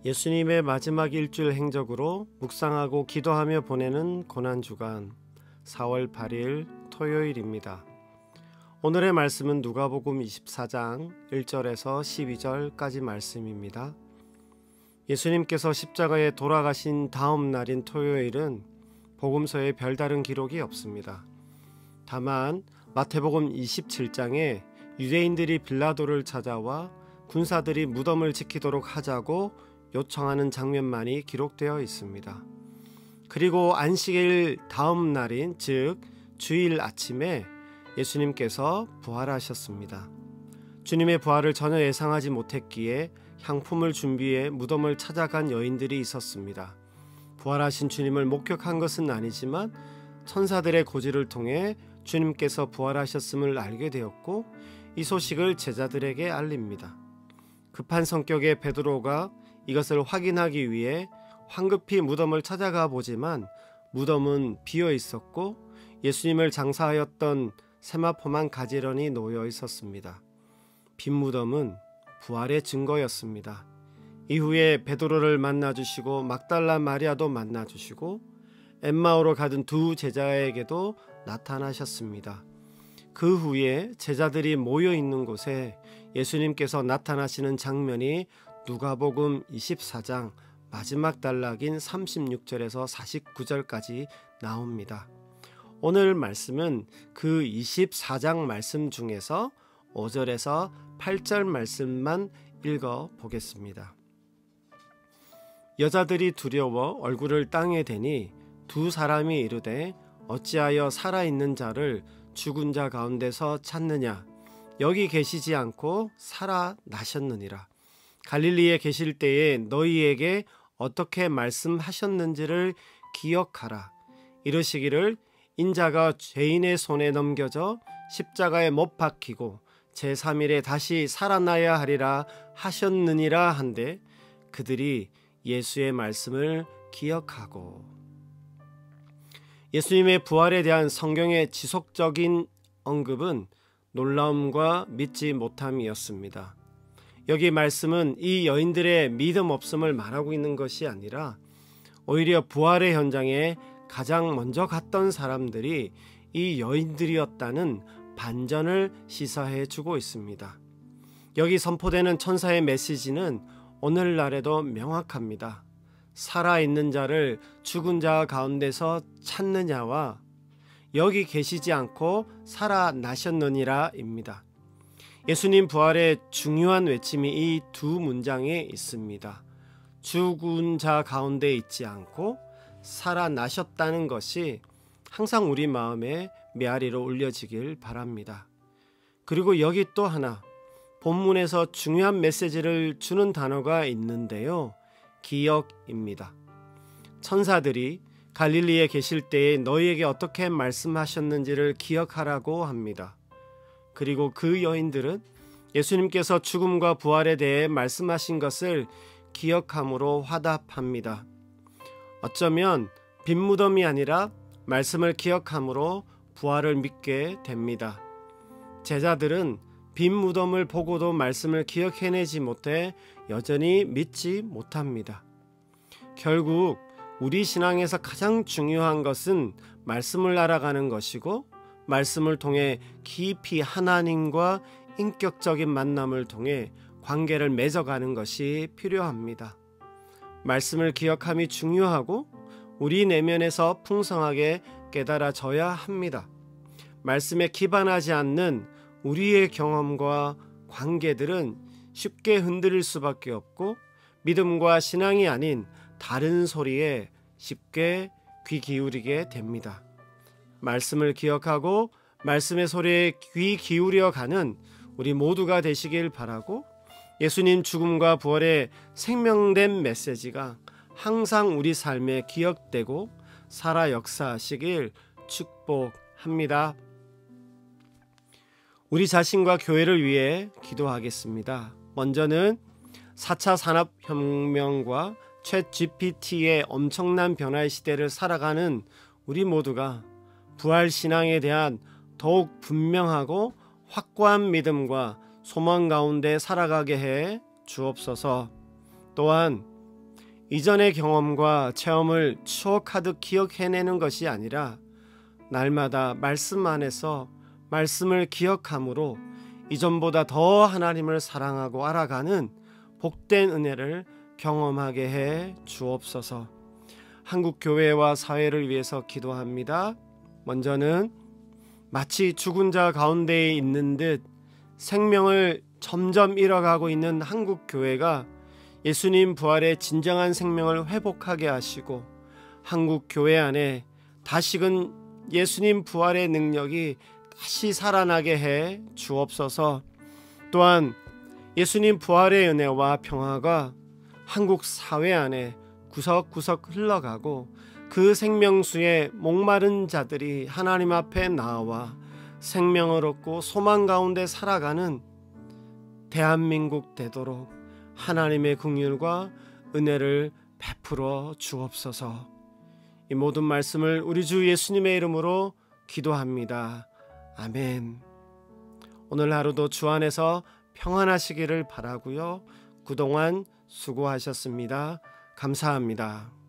예수님의 마지막 일주일 행적으로 묵상하고 기도하며 보내는 고난주간 4월 8일 토요일입니다. 오늘의 말씀은 누가복음 24장 1절에서 12절까지 말씀입니다. 예수님께서 십자가에 돌아가신 다음 날인 토요일은 복음서에 별다른 기록이 없습니다. 다만 마태복음 27장에 유대인들이 빌라도를 찾아와 군사들이 무덤을 지키도록 하자고 요청하는 장면만이 기록되어 있습니다. 그리고 안식일 다음 날인 즉 주일 아침에 예수님께서 부활하셨습니다. 주님의 부활을 전혀 예상하지 못했기에 향품을 준비해 무덤을 찾아간 여인들이 있었습니다. 부활하신 주님을 목격한 것은 아니지만 천사들의 고지를 통해 주님께서 부활하셨음을 알게 되었고 이 소식을 제자들에게 알립니다. 급한 성격의 베드로가 이것을 확인하기 위해 황급히 무덤을 찾아가 보지만 무덤은 비어 있었고 예수님을 장사하였던 세마포만 가지런히 놓여 있었습니다. 빈 무덤은 부활의 증거였습니다. 이후에 베드로를 만나주시고 막달라 마리아도 만나주시고 엠마오로 가던 두 제자에게도 나타나셨습니다. 그 후에 제자들이 모여 있는 곳에 예수님께서 나타나시는 장면이 누가복음 24장 마지막 단락인 36절에서 49절까지 나옵니다. 오늘 말씀은 그 24장 말씀 중에서 5절에서 8절 말씀만 읽어 보겠습니다. 여자들이 두려워 얼굴을 땅에 대니 두 사람이 이르되 어찌하여 살아있는 자를 죽은 자 가운데서 찾느냐? 여기 계시지 않고 살아나셨느니라. 갈릴리에 계실 때에 너희에게 어떻게 말씀하셨는지를 기억하라. 이르시기를 인자가 죄인의 손에 넘겨져 십자가에 못 박히고 제3일에 다시 살아나야 하리라 하셨느니라 한데 그들이 예수의 말씀을 기억하고 예수님의 부활에 대한 성경의 지속적인 언급은 놀라움과 믿지 못함이었습니다. 여기 말씀은 이 여인들의 믿음 없음을 말하고 있는 것이 아니라 오히려 부활의 현장에 가장 먼저 갔던 사람들이 이 여인들이었다는 반전을 시사해 주고 있습니다. 여기 선포되는 천사의 메시지는 오늘날에도 명확합니다. 살아있는 자를 죽은 자 가운데서 찾느냐와 여기 계시지 않고 살아나셨느니라입니다. 예수님 부활의 중요한 외침이 이 두 문장에 있습니다. 죽은 자 가운데 있지 않고 살아나셨다는 것이 항상 우리 마음에 메아리로 울려지길 바랍니다. 그리고 여기 또 하나 본문에서 중요한 메시지를 주는 단어가 있는데요. 기억입니다. 천사들이 갈릴리에 계실 때에 너희에게 어떻게 말씀하셨는지를 기억하라고 합니다. 그리고 그 여인들은 예수님께서 죽음과 부활에 대해 말씀하신 것을 기억함으로 화답합니다. 어쩌면 빈 무덤이 아니라 말씀을 기억함으로 부활을 믿게 됩니다. 제자들은 빈 무덤을 보고도 말씀을 기억해내지 못해 여전히 믿지 못합니다. 결국 우리 신앙에서 가장 중요한 것은 말씀을 알아가는 것이고 말씀을 통해 깊이 하나님과 인격적인 만남을 통해 관계를 맺어가는 것이 필요합니다. 말씀을 기억함이 중요하고 우리 내면에서 풍성하게 깨달아져야 합니다. 말씀에 기반하지 않는 우리의 경험과 관계들은 쉽게 흔들릴 수밖에 없고 믿음과 신앙이 아닌 다른 소리에 쉽게 귀 기울이게 됩니다. 말씀을 기억하고 말씀의 소리에 귀 기울여 가는 우리 모두가 되시길 바라고 예수님 죽음과 부활의 생명된 메시지가 항상 우리 삶에 기억되고 살아 역사하시길 축복합니다. 우리 자신과 교회를 위해 기도하겠습니다. 먼저는 4차 산업혁명과 챗 GPT의 엄청난 변화의 시대를 살아가는 우리 모두가 부활 신앙에 대한 더욱 분명하고 확고한 믿음과 소망 가운데 살아가게 해 주옵소서. 또한 이전의 경험과 체험을 추억하듯 기억해내는 것이 아니라 날마다 말씀 안에서 말씀을 기억함으로 이전보다 더 하나님을 사랑하고 알아가는 복된 은혜를 경험하게 해 주옵소서. 한국 교회와 사회를 위해서 기도합니다. 먼저는 마치 죽은 자 가운데에 있는 듯 생명을 점점 잃어가고 있는 한국 교회가 예수님 부활의 진정한 생명을 회복하게 하시고 한국 교회 안에 다시금 예수님 부활의 능력이 다시 살아나게 해 주옵소서. 또한 예수님 부활의 은혜와 평화가 한국 사회 안에 구석구석 흘러가고 그 생명수에 목마른 자들이 하나님 앞에 나와 생명을 얻고 소망 가운데 살아가는 대한민국 되도록 하나님의 긍휼과 은혜를 베풀어 주옵소서. 이 모든 말씀을 우리 주 예수님의 이름으로 기도합니다. 아멘. 오늘 하루도 주 안에서 평안하시기를 바라고요. 그동안 수고하셨습니다. 감사합니다.